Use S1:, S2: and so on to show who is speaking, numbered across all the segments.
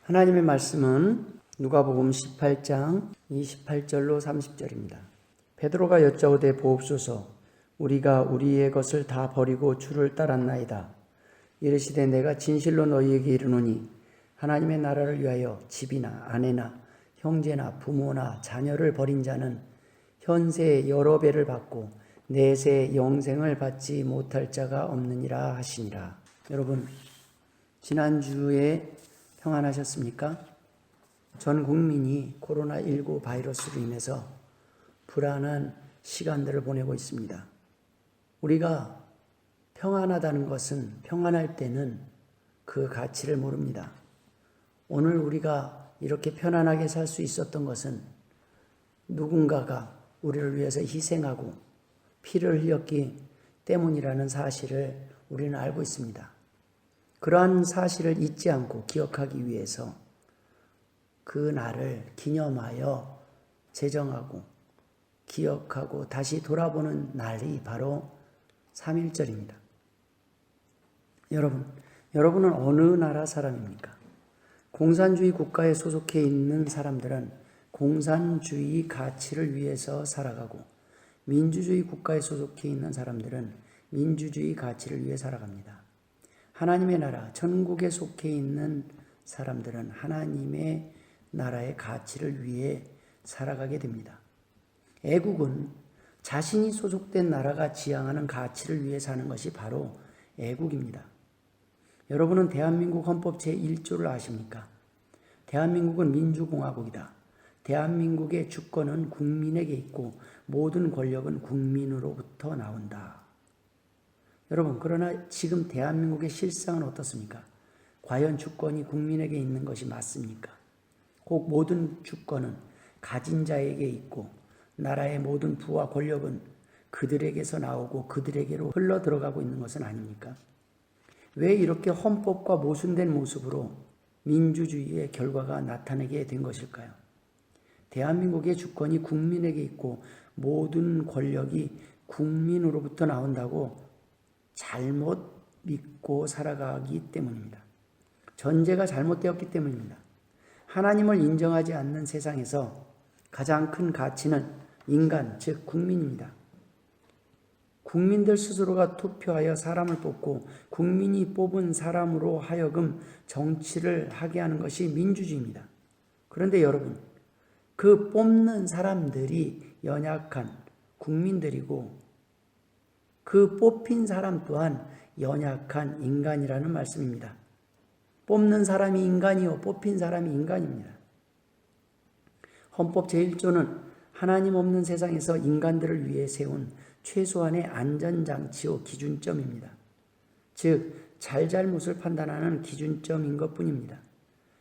S1: 하나님의 말씀은 누가복음 18장 28절로 30절입니다. 베드로가 여짜오되 보옵소서 우리가 우리의 것을 다 버리고 주를 따랐나이다. 이르시되 내가 진실로 너희에게 이르노니 하나님의 나라를 위하여 집이나 아내나 형제나 부모나 자녀를 버린 자는 현세에 여러 배를 받고 내세 영생을 받지 못할 자가 없느니라 하시니라. 여러분, 지난주에 평안하셨습니까? 전 국민이 코로나19 바이러스로 인해서 불안한 시간들을 보내고 있습니다. 우리가 평안하다는 것은 평안할 때는 그 가치를 모릅니다. 오늘 우리가 이렇게 편안하게 살 수 있었던 것은 누군가가 우리를 위해서 희생하고 피를 흘렸기 때문이라는 사실을 우리는 알고 있습니다. 그러한 사실을 잊지 않고 기억하기 위해서 그 날을 기념하여 제정하고 기억하고 다시 돌아보는 날이 바로 3.1절입니다. 여러분은 어느 나라 사람입니까? 공산주의 국가에 소속해 있는 사람들은 공산주의 가치를 위해서 살아가고 민주주의 국가에 소속해 있는 사람들은 민주주의 가치를 위해 살아갑니다. 하나님의 나라, 천국에 속해 있는 사람들은 하나님의 나라의 가치를 위해 살아가게 됩니다. 애국은 자신이 소속된 나라가 지향하는 가치를 위해 사는 것이 바로 애국입니다. 여러분은 대한민국 헌법 제1조를 아십니까? 대한민국은 민주공화국이다. 대한민국의 주권은 국민에게 있고 모든 권력은 국민으로부터 나온다. 여러분, 그러나 지금 대한민국의 실상은 어떻습니까? 과연 주권이 국민에게 있는 것이 맞습니까? 혹 모든 주권은 가진 자에게 있고 나라의 모든 부와 권력은 그들에게서 나오고 그들에게로 흘러 들어가고 있는 것은 아닙니까? 왜 이렇게 헌법과 모순된 모습으로 민주주의의 결과가 나타나게 된 것일까요? 대한민국의 주권이 국민에게 있고 모든 권력이 국민으로부터 나온다고 잘못 믿고 살아가기 때문입니다. 전제가 잘못되었기 때문입니다. 하나님을 인정하지 않는 세상에서 가장 큰 가치는 인간, 즉 국민입니다. 국민들 스스로가 투표하여 사람을 뽑고 국민이 뽑은 사람으로 하여금 정치를 하게 하는 것이 민주주의입니다. 그런데 여러분, 그 뽑는 사람들이 연약한 국민들이고 그 뽑힌 사람 또한 연약한 인간이라는 말씀입니다. 뽑는 사람이 인간이요 뽑힌 사람이 인간입니다. 헌법 제1조는 하나님 없는 세상에서 인간들을 위해 세운 최소한의 안전장치요 기준점입니다. 즉 잘잘못을 판단하는 기준점인 것뿐입니다.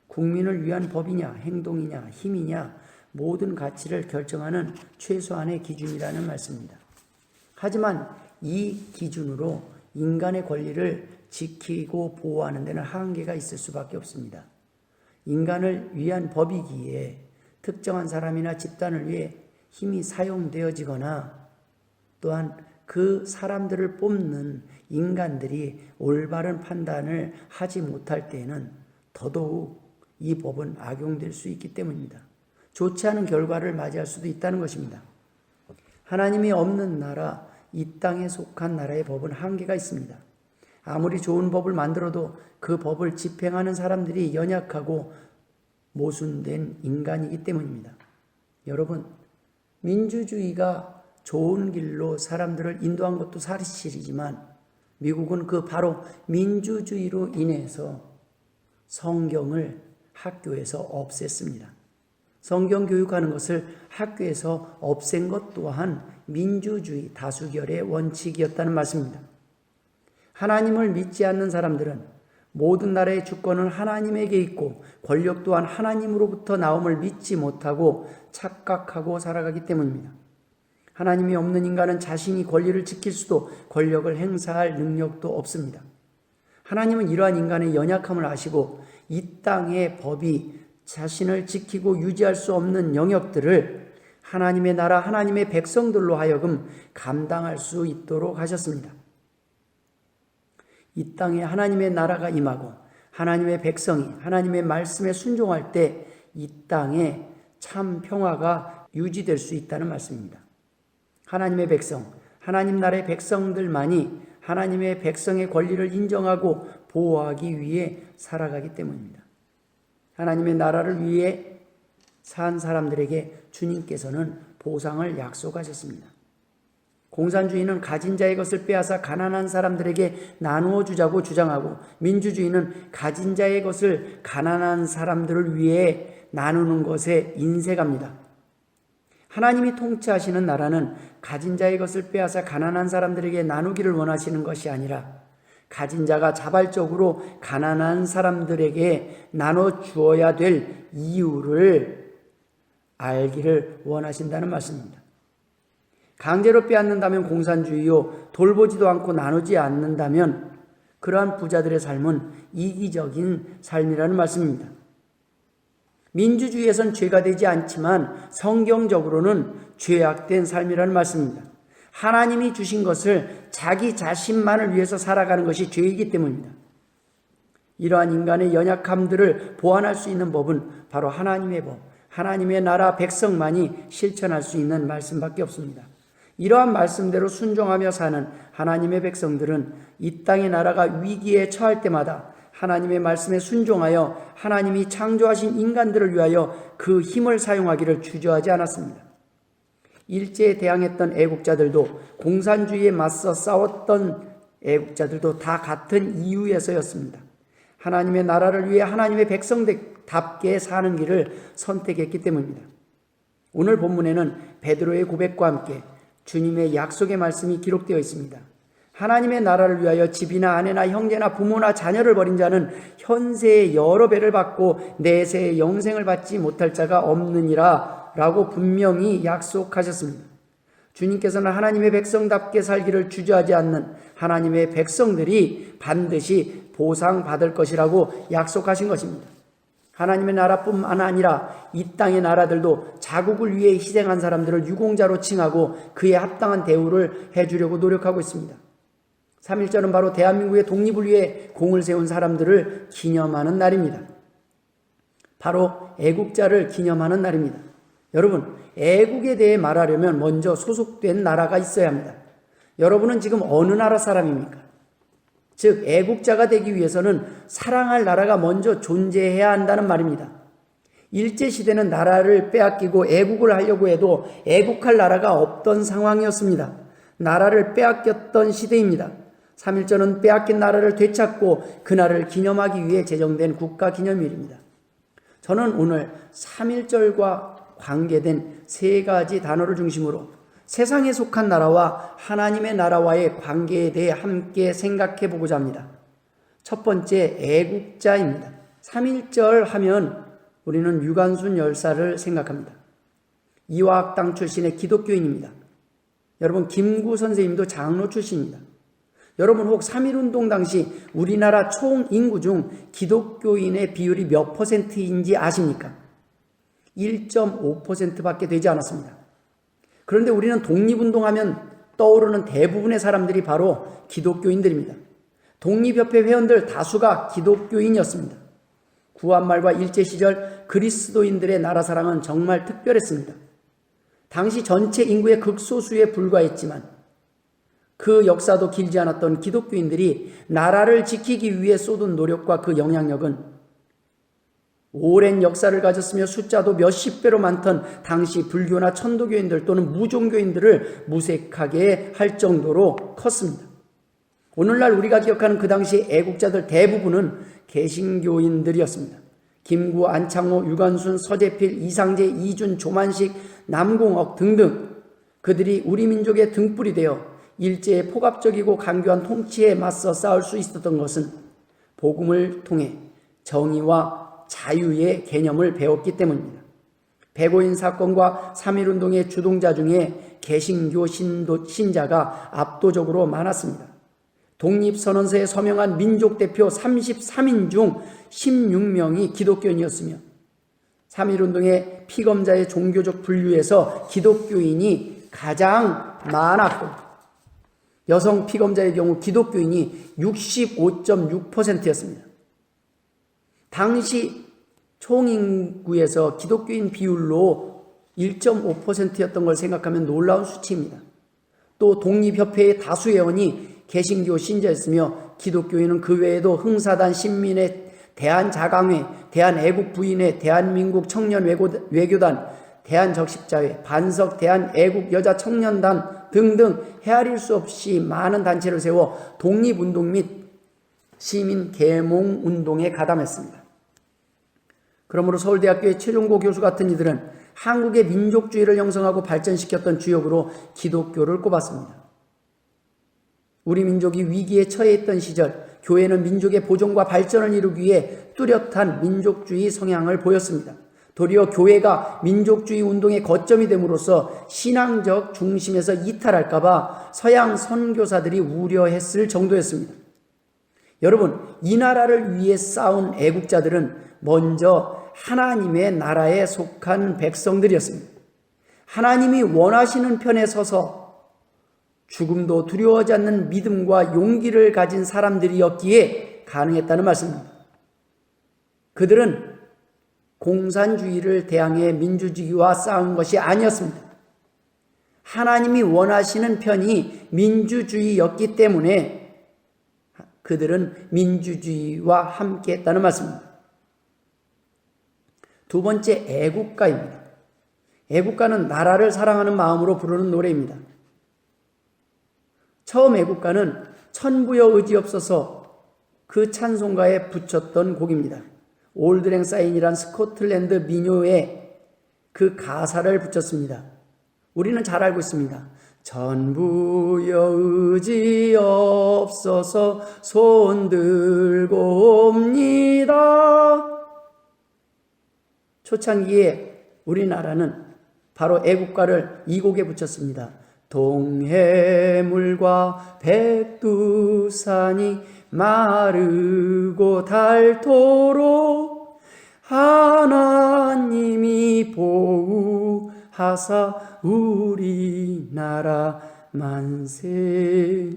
S1: 국민을 위한 법이냐 행동이냐 힘이냐 모든 가치를 결정하는 최소한의 기준이라는 말씀입니다. 하지만 이 기준으로 인간의 권리를 지키고 보호하는 데는 한계가 있을 수밖에 없습니다. 인간을 위한 법이기에 특정한 사람이나 집단을 위해 힘이 사용되어지거나 또한 그 사람들을 뽑는 인간들이 올바른 판단을 하지 못할 때에는 더더욱 이 법은 악용될 수 있기 때문입니다. 좋지 않은 결과를 맞이할 수도 있다는 것입니다. 하나님이 없는 나라, 이 땅에 속한 나라의 법은 한계가 있습니다. 아무리 좋은 법을 만들어도 그 법을 집행하는 사람들이 연약하고 모순된 인간이기 때문입니다. 여러분, 민주주의가 좋은 길로 사람들을 인도한 것도 사실이지만 미국은 그 바로 민주주의로 인해서 성경을 학교에서 없앴습니다. 성경 교육하는 것을 학교에서 없앤 것 또한 민주주의 다수결의 원칙이었다는 말씀입니다. 하나님을 믿지 않는 사람들은 모든 나라의 주권은 하나님에게 있고 권력 또한 하나님으로부터 나옴을 믿지 못하고 착각하고 살아가기 때문입니다. 하나님이 없는 인간은 자신이 권리를 지킬 수도 권력을 행사할 능력도 없습니다. 하나님은 이러한 인간의 연약함을 아시고 이 땅의 법이 자신을 지키고 유지할 수 없는 영역들을 하나님의 나라, 하나님의 백성들로 하여금 감당할 수 있도록 하셨습니다. 이 땅에 하나님의 나라가 임하고 하나님의 백성이 하나님의 말씀에 순종할 때 이 땅에 참 평화가 유지될 수 있다는 말씀입니다. 하나님의 백성, 하나님 나라의 백성들만이 하나님의 백성의 권리를 인정하고 보호하기 위해 살아가기 때문입니다. 하나님의 나라를 위해 산 사람들에게 주님께서는 보상을 약속하셨습니다. 공산주의는 가진 자의 것을 빼앗아 가난한 사람들에게 나누어 주자고 주장하고, 민주주의는 가진 자의 것을 가난한 사람들을 위해 나누는 것에 인색합니다. 하나님이 통치하시는 나라는 가진 자의 것을 빼앗아 가난한 사람들에게 나누기를 원하시는 것이 아니라 가진 자가 자발적으로 가난한 사람들에게 나눠 주어야 될 이유를 알기를 원하신다는 말씀입니다. 강제로 빼앗는다면 공산주의요, 돌보지도 않고 나누지 않는다면 그러한 부자들의 삶은 이기적인 삶이라는 말씀입니다. 민주주의에선 죄가 되지 않지만 성경적으로는 죄악된 삶이라는 말씀입니다. 하나님이 주신 것을 자기 자신만을 위해서 살아가는 것이 죄이기 때문입니다. 이러한 인간의 연약함들을 보완할 수 있는 법은 바로 하나님의 법, 하나님의 나라 백성만이 실천할 수 있는 말씀밖에 없습니다. 이러한 말씀대로 순종하며 사는 하나님의 백성들은 이 땅의 나라가 위기에 처할 때마다 하나님의 말씀에 순종하여 하나님이 창조하신 인간들을 위하여 그 힘을 사용하기를 주저하지 않았습니다. 일제에 대항했던 애국자들도, 공산주의에 맞서 싸웠던 애국자들도 다 같은 이유에서였습니다. 하나님의 나라를 위해 하나님의 백성답게 사는 길을 선택했기 때문입니다. 오늘 본문에는 베드로의 고백과 함께 주님의 약속의 말씀이 기록되어 있습니다. 하나님의 나라를 위하여 집이나 아내나 형제나 부모나 자녀를 버린 자는 현세의 여러 배를 받고 내세의 영생을 받지 못할 자가 없느니라 라고 분명히 약속하셨습니다. 주님께서는 하나님의 백성답게 살기를 주저하지 않는 하나님의 백성들이 반드시 보상받을 것이라고 약속하신 것입니다. 하나님의 나라뿐만 아니라 이 땅의 나라들도 자국을 위해 희생한 사람들을 유공자로 칭하고 그에 합당한 대우를 해주려고 노력하고 있습니다. 3.1절은 바로 대한민국의 독립을 위해 공을 세운 사람들을 기념하는 날입니다. 바로 애국자를 기념하는 날입니다. 여러분, 애국에 대해 말하려면 먼저 소속된 나라가 있어야 합니다. 여러분은 지금 어느 나라 사람입니까? 즉, 애국자가 되기 위해서는 사랑할 나라가 먼저 존재해야 한다는 말입니다. 일제시대는 나라를 빼앗기고 애국을 하려고 해도 애국할 나라가 없던 상황이었습니다. 나라를 빼앗겼던 시대입니다. 3.1절은 빼앗긴 나라를 되찾고 그날을 기념하기 위해 제정된 국가기념일입니다. 저는 오늘 3.1절과 관계된 세 가지 단어를 중심으로 세상에 속한 나라와 하나님의 나라와의 관계에 대해 함께 생각해 보고자 합니다. 첫 번째, 애국자입니다. 3.1절 하면 우리는 유관순 열사를 생각합니다. 이화학당 출신의 기독교인입니다. 여러분, 김구 선생님도 장로 출신입니다. 여러분, 혹 3.1운동 당시 우리나라 총 인구 중 기독교인의 비율이 몇 %인지 아십니까? 1.5%밖에 되지 않았습니다. 그런데 우리는 독립운동하면 떠오르는 대부분의 사람들이 바로 기독교인들입니다. 독립협회 회원들 다수가 기독교인이었습니다. 구한말과 일제시절 그리스도인들의 나라 사랑은 정말 특별했습니다. 당시 전체 인구의 극소수에 불과했지만 그 역사도 길지 않았던 기독교인들이 나라를 지키기 위해 쏟은 노력과 그 영향력은 오랜 역사를 가졌으며 숫자도 몇십 배로 많던 당시 불교나 천도교인들 또는 무종교인들을 무색하게 할 정도로 컸습니다. 오늘날 우리가 기억하는 그 당시 애국자들 대부분은 개신교인들이었습니다. 김구, 안창호, 유관순, 서재필, 이상재, 이준, 조만식, 남궁옥 등등 그들이 우리 민족의 등불이 되어 일제의 포갑적이고 강교한 통치에 맞서 싸울 수 있었던 것은 복음을 통해 정의와 자유의 개념을 배웠기 때문입니다. 백오인 사건과 3.1운동의 주동자 중에 개신교 신자가 압도적으로 많았습니다. 독립선언서에 서명한 민족대표 33인 중 16명이 기독교인이었으며 3.1운동의 피검자의 종교적 분류에서 기독교인이 가장 많았고 여성 피검자의 경우 기독교인이 65.6%였습니다. 당시 총인구에서 기독교인 비율로 1.5%였던 걸 생각하면 놀라운 수치입니다. 또 독립협회의 다수 회원이 개신교 신자였으며 기독교인은 그 외에도 흥사단 신민회, 대한자강회, 대한애국부인회, 대한민국 청년외교단, 대한적십자회, 반석 대한애국여자청년단 등등 헤아릴 수 없이 많은 단체를 세워 독립운동 및 시민 계몽운동에 가담했습니다. 그러므로 서울대학교의 최종고 교수 같은 이들은 한국의 민족주의를 형성하고 발전시켰던 주역으로 기독교를 꼽았습니다. 우리 민족이 위기에 처해 있던 시절 교회는 민족의 보존과 발전을 이루기 위해 뚜렷한 민족주의 성향을 보였습니다. 도리어 교회가 민족주의 운동의 거점이 됨으로써 신앙적 중심에서 이탈할까봐 서양 선교사들이 우려했을 정도였습니다. 여러분, 이 나라를 위해 싸운 애국자들은 먼저 하나님의 나라에 속한 백성들이었습니다. 하나님이 원하시는 편에 서서 죽음도 두려워하지 않는 믿음과 용기를 가진 사람들이었기에 가능했다는 말씀입니다. 그들은 공산주의를 대항해 민주주의와 싸운 것이 아니었습니다. 하나님이 원하시는 편이 민주주의였기 때문에 그들은 민주주의와 함께 했다는 말씀입니다. 두 번째, 애국가입니다. 애국가는 나라를 사랑하는 마음으로 부르는 노래입니다. 처음 애국가는 천부여 의지없어서 그 찬송가에 붙였던 곡입니다. 올드랭사인이란 스코틀랜드 민요에 그 가사를 붙였습니다. 우리는 잘 알고 있습니다. 천부여 의지없어서 손들고 옵니다. 초창기에 우리나라는 바로 애국가를 이 곡에 붙였습니다. 동해물과 백두산이 마르고 닳도록 하나님이 보호하사 우리나라 만세.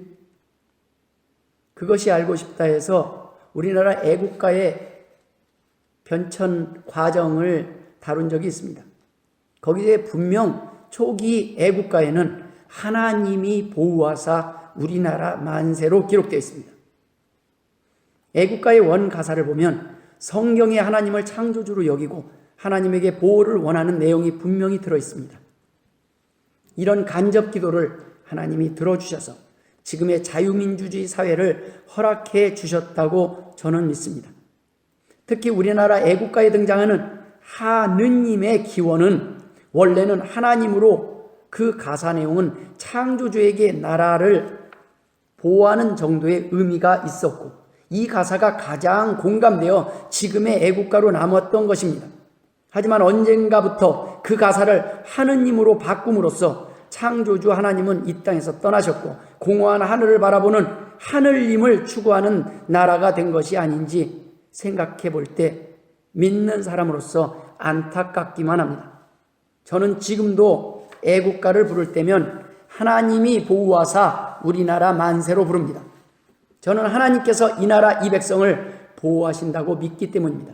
S1: 그것이 알고 싶다 해서 우리나라 애국가의 변천 과정을 다룬 적이 있습니다. 거기에 분명 초기 애국가에는 하나님이 보호하사 우리나라 만세로 기록되어 있습니다. 애국가의 원 가사를 보면 성경에 하나님을 창조주로 여기고 하나님에게 보호를 원하는 내용이 분명히 들어 있습니다. 이런 간접 기도를 하나님이 들어주셔서 지금의 자유민주주의 사회를 허락해 주셨다고 저는 믿습니다. 특히 우리나라 애국가에 등장하는 하느님의 기원은 원래는 하나님으로 그 가사 내용은 창조주에게 나라를 보호하는 정도의 의미가 있었고 이 가사가 가장 공감되어 지금의 애국가로 남았던 것입니다. 하지만 언젠가부터 그 가사를 하느님으로 바꿈으로써 창조주 하나님은 이 땅에서 떠나셨고 공허한 하늘을 바라보는 하느님을 추구하는 나라가 된 것이 아닌지 생각해 볼 때 믿는 사람으로서 안타깝기만 합니다. 저는 지금도 애국가를 부를 때면 하나님이 보호하사 우리나라 만세로 부릅니다. 저는 하나님께서 이 나라 이 백성을 보호하신다고 믿기 때문입니다.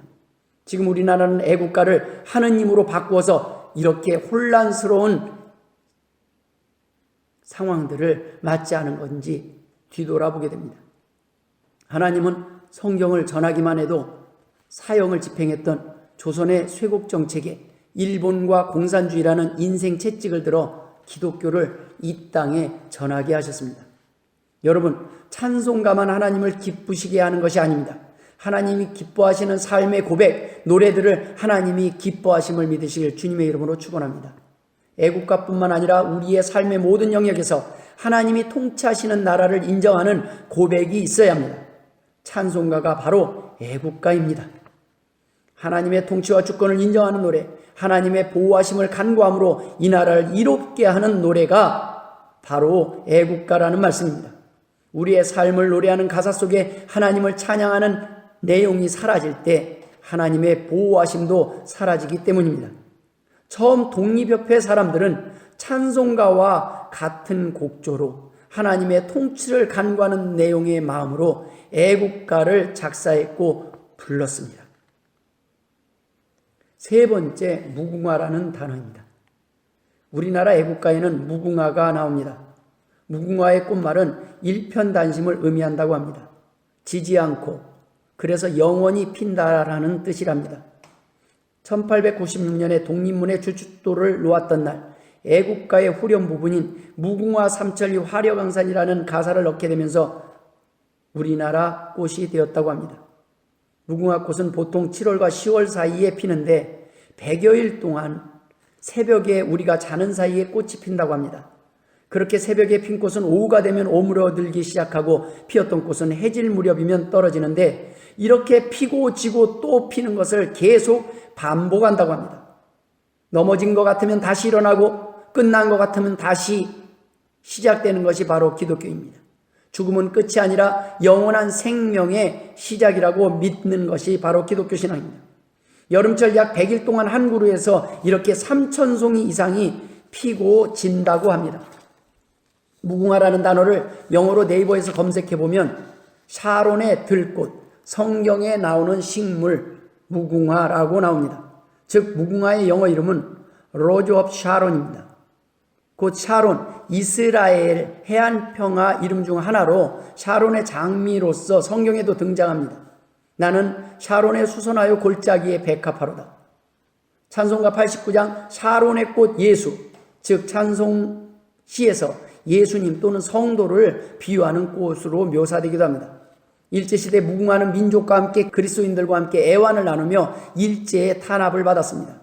S1: 지금 우리나라는 애국가를 하느님으로 바꾸어서 이렇게 혼란스러운 상황들을 맞지 않은 건지 뒤돌아보게 됩니다. 하나님은 성경을 전하기만 해도 사형을 집행했던 조선의 쇄국 정책에 일본과 공산주의라는 인생 채찍을 들어 기독교를 이 땅에 전하게 하셨습니다. 여러분, 찬송가만 하나님을 기쁘시게 하는 것이 아닙니다. 하나님이 기뻐하시는 삶의 고백, 노래들을 하나님이 기뻐하심을 믿으시길 주님의 이름으로 축원합니다. 애국가뿐만 아니라 우리의 삶의 모든 영역에서 하나님이 통치하시는 나라를 인정하는 고백이 있어야 합니다. 찬송가가 바로 애국가입니다. 하나님의 통치와 주권을 인정하는 노래, 하나님의 보호하심을 간구함으로 이 나라를 이롭게 하는 노래가 바로 애국가라는 말씀입니다. 우리의 삶을 노래하는 가사 속에 하나님을 찬양하는 내용이 사라질 때 하나님의 보호하심도 사라지기 때문입니다. 처음 독립협회 사람들은 찬송가와 같은 곡조로 하나님의 통치를 간구하는 내용의 마음으로 애국가를 작사했고 불렀습니다. 세 번째, 무궁화라는 단어입니다. 우리나라 애국가에는 무궁화가 나옵니다. 무궁화의 꽃말은 일편단심을 의미한다고 합니다. 지지 않고, 그래서 영원히 핀다라는 뜻이랍니다. 1896년에 독립문의 주춧돌을 놓았던 날, 애국가의 후렴 부분인 무궁화 삼천리 화려강산이라는 가사를 넣게 되면서 우리나라 꽃이 되었다고 합니다. 무궁화꽃은 보통 7월과 10월 사이에 피는데 100여일 동안 새벽에 우리가 자는 사이에 꽃이 핀다고 합니다. 그렇게 새벽에 핀 꽃은 오후가 되면 오므러들기 시작하고 피었던 꽃은 해질 무렵이면 떨어지는데 이렇게 피고 지고 또 피는 것을 계속 반복한다고 합니다. 넘어진 것 같으면 다시 일어나고 끝난 것 같으면 다시 시작되는 것이 바로 기독교입니다. 죽음은 끝이 아니라 영원한 생명의 시작이라고 믿는 것이 바로 기독교 신앙입니다. 여름철 약 100일 동안 한 그루에서 이렇게 3,000송이 이상이 피고 진다고 합니다. 무궁화라는 단어를 영어로 네이버에서 검색해보면 샤론의 들꽃, 성경에 나오는 식물 무궁화라고 나옵니다. 즉 무궁화의 영어 이름은 로즈 오브 샤론입니다. 곧 샤론, 이스라엘 해안평화 이름 중 하나로 샤론의 장미로서 성경에도 등장합니다. 나는 샤론에 수선하여 골짜기에 백합화로다. 찬송가 89장 샤론의 꽃 예수, 즉 찬송시에서 예수님 또는 성도를 비유하는 꽃으로 묘사되기도 합니다. 일제시대 무궁화는 민족과 함께 그리스도인들과 함께 애환을 나누며 일제의 탄압을 받았습니다.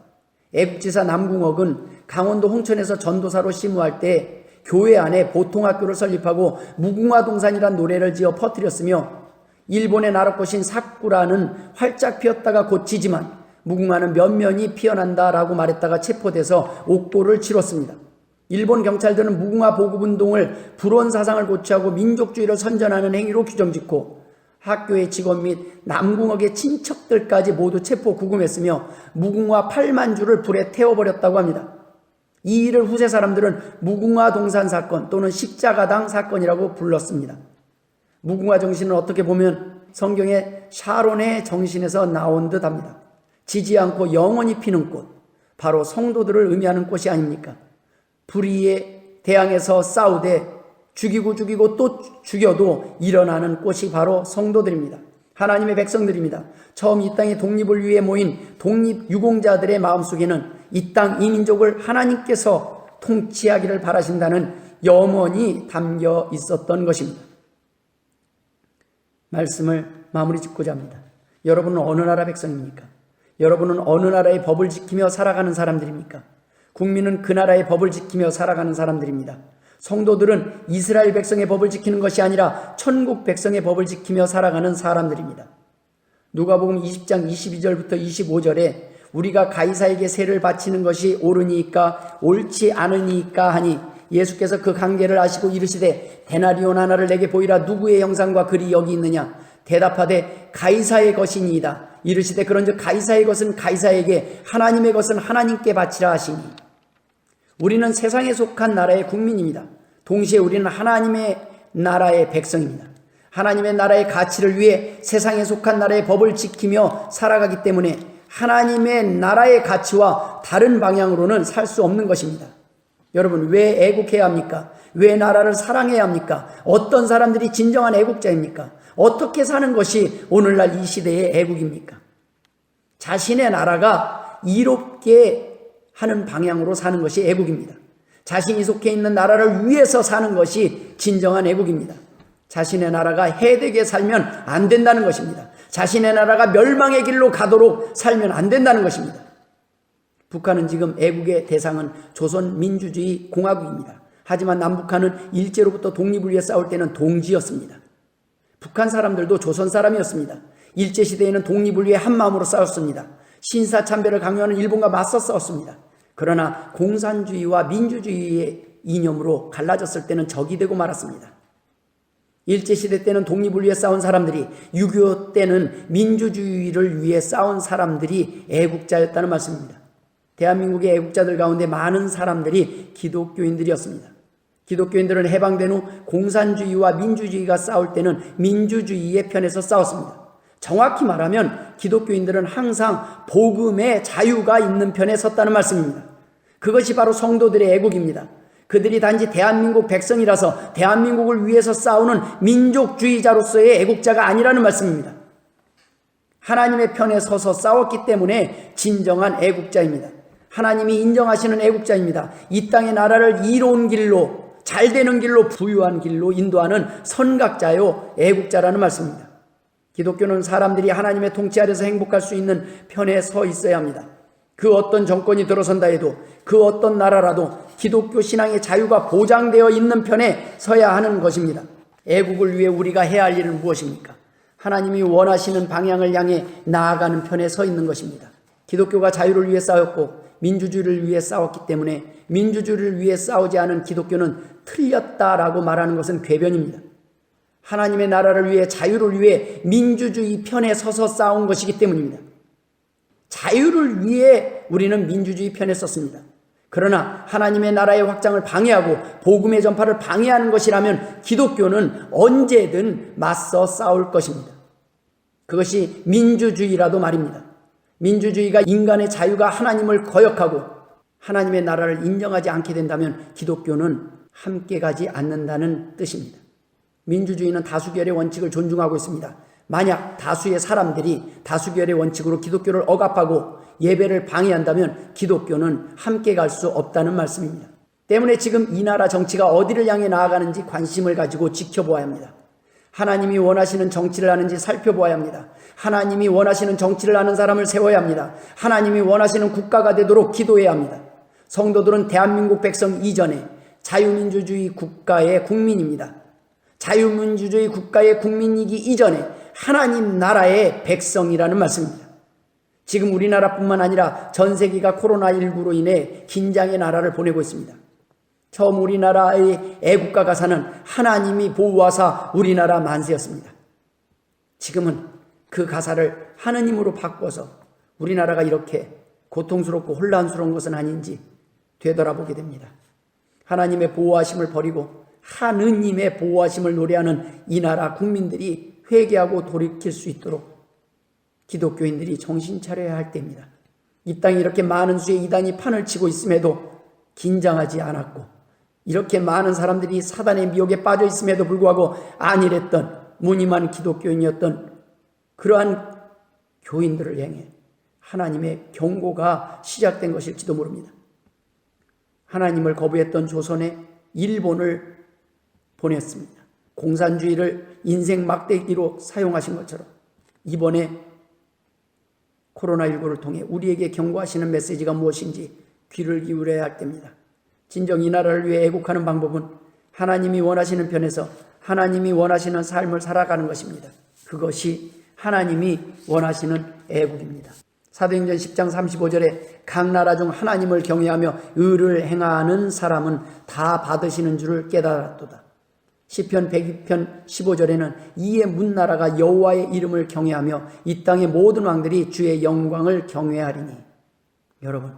S1: 애국지사 남궁옥은 강원도 홍천에서 전도사로 심우할 때 교회 안에 보통학교를 설립하고 무궁화동산이란 노래를 지어 퍼뜨렸으며 일본의 나라꽃인 사쿠라는 활짝 피었다가 곧 지지만 무궁화는 면면이 피어난다라고 말했다가 체포돼서 옥고를 치렀습니다. 일본 경찰들은 무궁화 보급운동을 불온 사상을 고취하고 민족주의를 선전하는 행위로 규정짓고 학교의 직원 및 남궁옥의 친척들까지 모두 체포 구금했으며 무궁화 8만 주를 불에 태워버렸다고 합니다. 이 일을 후세 사람들은 무궁화 동산 사건 또는 십자가당 사건이라고 불렀습니다. 무궁화 정신은 어떻게 보면 성경의 샤론의 정신에서 나온 듯합니다. 지지 않고 영원히 피는 꽃, 바로 성도들을 의미하는 꽃이 아닙니까? 불의에 대항해서 싸우되 죽이고 또 죽여도 일어나는 꽃이 바로 성도들입니다. 하나님의 백성들입니다. 처음 이 땅의 독립을 위해 모인 독립유공자들의 마음속에는 이 땅 이 민족을 하나님께서 통치하기를 바라신다는 염원이 담겨 있었던 것입니다. 말씀을 마무리 짓고자 합니다. 여러분은 어느 나라 백성입니까? 여러분은 어느 나라의 법을 지키며 살아가는 사람들입니까? 국민은 그 나라의 법을 지키며 살아가는 사람들입니다. 성도들은 이스라엘 백성의 법을 지키는 것이 아니라 천국 백성의 법을 지키며 살아가는 사람들입니다. 누가복음 20장 22절부터 25절에 우리가 가이사에게 세를 바치는 것이 옳으니까 옳지 않으니까 하니 예수께서 그 관계를 아시고 이르시되 데나리온 하나를 내게 보이라. 누구의 형상과 글이 여기 있느냐? 대답하되 가이사의 것이니이다. 이르시되 그런즉 가이사의 것은 가이사에게, 하나님의 것은 하나님께 바치라 하시니. 우리는 세상에 속한 나라의 국민입니다. 동시에 우리는 하나님의 나라의 백성입니다. 하나님의 나라의 가치를 위해 세상에 속한 나라의 법을 지키며 살아가기 때문에 하나님의 나라의 가치와 다른 방향으로는 살 수 없는 것입니다. 여러분, 왜 애국해야 합니까? 왜 나라를 사랑해야 합니까? 어떤 사람들이 진정한 애국자입니까? 어떻게 사는 것이 오늘날 이 시대의 애국입니까? 자신의 나라가 이롭게 하는 방향으로 사는 것이 애국입니다. 자신이 속해 있는 나라를 위해서 사는 것이 진정한 애국입니다. 자신의 나라가 해되게 살면 안 된다는 것입니다. 자신의 나라가 멸망의 길로 가도록 살면 안 된다는 것입니다. 북한은 지금 애국의 대상은 조선민주주의 공화국입니다. 하지만 남북한은 일제로부터 독립을 위해 싸울 때는 동지였습니다. 북한 사람들도 조선 사람이었습니다. 일제시대에는 독립을 위해 한마음으로 싸웠습니다. 신사참배를 강요하는 일본과 맞서 싸웠습니다. 그러나 공산주의와 민주주의의 이념으로 갈라졌을 때는 적이 되고 말았습니다. 일제시대 때는 독립을 위해 싸운 사람들이, 6.25 때는 민주주의를 위해 싸운 사람들이 애국자였다는 말씀입니다. 대한민국의 애국자들 가운데 많은 사람들이 기독교인들이었습니다. 기독교인들은 해방된 후 공산주의와 민주주의가 싸울 때는 민주주의의 편에서 싸웠습니다. 정확히 말하면 기독교인들은 항상 복음의 자유가 있는 편에 섰다는 말씀입니다. 그것이 바로 성도들의 애국입니다. 그들이 단지 대한민국 백성이라서 대한민국을 위해서 싸우는 민족주의자로서의 애국자가 아니라는 말씀입니다. 하나님의 편에 서서 싸웠기 때문에 진정한 애국자입니다. 하나님이 인정하시는 애국자입니다. 이 땅의 나라를 이로운 길로, 잘 되는 길로, 부유한 길로 인도하는 선각자요 애국자라는 말씀입니다. 기독교는 사람들이 하나님의 통치 아래서 행복할 수 있는 편에 서 있어야 합니다. 그 어떤 정권이 들어선다 해도, 그 어떤 나라라도 기독교 신앙의 자유가 보장되어 있는 편에 서야 하는 것입니다. 애국을 위해 우리가 해야 할 일은 무엇입니까? 하나님이 원하시는 방향을 향해 나아가는 편에 서 있는 것입니다. 기독교가 자유를 위해 싸웠고 민주주의를 위해 싸웠기 때문에 민주주의를 위해 싸우지 않은 기독교는 틀렸다라고 말하는 것은 궤변입니다. 하나님의 나라를 위해, 자유를 위해 민주주의 편에 서서 싸운 것이기 때문입니다. 자유를 위해 우리는 민주주의 편에 섰습니다. 그러나 하나님의 나라의 확장을 방해하고 복음의 전파를 방해하는 것이라면 기독교는 언제든 맞서 싸울 것입니다. 그것이 민주주의라도 말입니다. 민주주의가 인간의 자유가 하나님을 거역하고 하나님의 나라를 인정하지 않게 된다면 기독교는 함께 가지 않는다는 뜻입니다. 민주주의는 다수결의 원칙을 존중하고 있습니다. 만약 다수의 사람들이 다수결의 원칙으로 기독교를 억압하고 예배를 방해한다면 기독교는 함께 갈 수 없다는 말씀입니다. 때문에 지금 이 나라 정치가 어디를 향해 나아가는지 관심을 가지고 지켜보아야 합니다. 하나님이 원하시는 정치를 하는지 살펴보아야 합니다. 하나님이 원하시는 정치를 하는 사람을 세워야 합니다. 하나님이 원하시는 국가가 되도록 기도해야 합니다. 성도들은 대한민국 백성 이전에 자유민주주의 국가의 국민입니다. 자유민주주의 국가의 국민이기 이전에 하나님 나라의 백성이라는 말씀입니다. 지금 우리나라뿐만 아니라 전 세계가 코로나19로 인해 긴장의 나라를 보내고 있습니다. 처음 우리나라의 애국가 가사는 하나님이 보호하사 우리나라 만세였습니다. 지금은 그 가사를 하느님으로 바꿔서 우리나라가 이렇게 고통스럽고 혼란스러운 것은 아닌지 되돌아보게 됩니다. 하나님의 보호하심을 버리고 하느님의 보호하심을 노래하는 이 나라 국민들이 회개하고 돌이킬 수 있도록 기독교인들이 정신 차려야 할 때입니다. 이 땅에 이렇게 많은 수의 이단이 판을 치고 있음에도 긴장하지 않았고 이렇게 많은 사람들이 사단의 미혹에 빠져 있음에도 불구하고 안일했던 무늬만 기독교인이었던 그러한 교인들을 향해 하나님의 경고가 시작된 것일지도 모릅니다. 하나님을 거부했던 조선에 일본을 보냈습니다. 공산주의를 인생 막대기로 사용하신 것처럼 이번에 코로나19를 통해 우리에게 경고하시는 메시지가 무엇인지 귀를 기울여야 할 때입니다. 진정 이 나라를 위해 애국하는 방법은 하나님이 원하시는 편에서 하나님이 원하시는 삶을 살아가는 것입니다. 그것이 하나님이 원하시는 애국입니다. 사도행전 10장 35절에 각 나라 중 하나님을 경외하며 의를 행하는 사람은 다 받으시는 줄을 깨달았도다. 시편 102편 15절에는 이에 문나라가 여호와의 이름을 경외하며 이 땅의 모든 왕들이 주의 영광을 경외하리니. 여러분,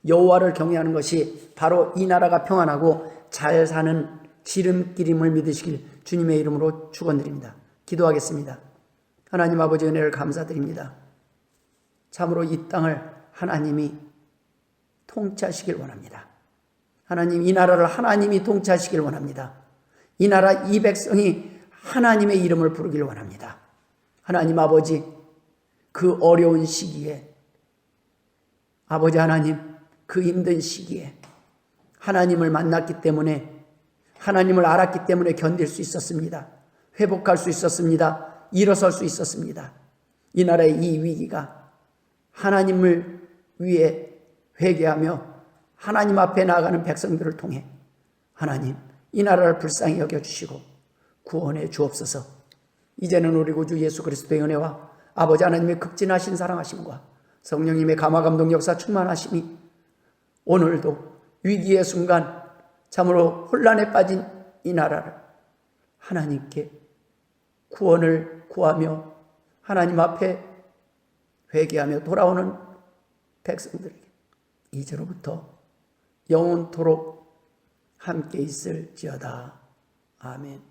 S1: 여호와를 경외하는 것이 바로 이 나라가 평안하고 잘 사는 지름길임을 믿으시길 주님의 이름으로 축원드립니다. 기도하겠습니다. 하나님 아버지 은혜를 감사드립니다. 참으로 이 땅을 하나님이 통치하시길 원합니다. 하나님, 이 나라를 하나님이 통치하시길 원합니다. 이 나라 이 백성이 하나님의 이름을 부르길 원합니다. 하나님 아버지, 그 어려운 시기에 아버지 하나님, 그 힘든 시기에 하나님을 만났기 때문에 하나님을 알았기 때문에 견딜 수 있었습니다. 회복할 수 있었습니다. 일어설 수 있었습니다. 이 나라의 이 위기가 하나님을 위해 회개하며 하나님 앞에 나아가는 백성들을 통해 하나님 이 나라를 불쌍히 여겨주시고 구원해 주옵소서. 이제는 우리 구주 예수 그리스도의 은혜와 아버지 하나님의 극진하신 사랑하심과 성령님의 감화감동 역사 충만하심이 오늘도 위기의 순간 참으로 혼란에 빠진 이 나라를 하나님께 구원을 구하며 하나님 앞에 회개하며 돌아오는 백성들에게 이제로부터 영원토록 함께 있을지어다. 아멘.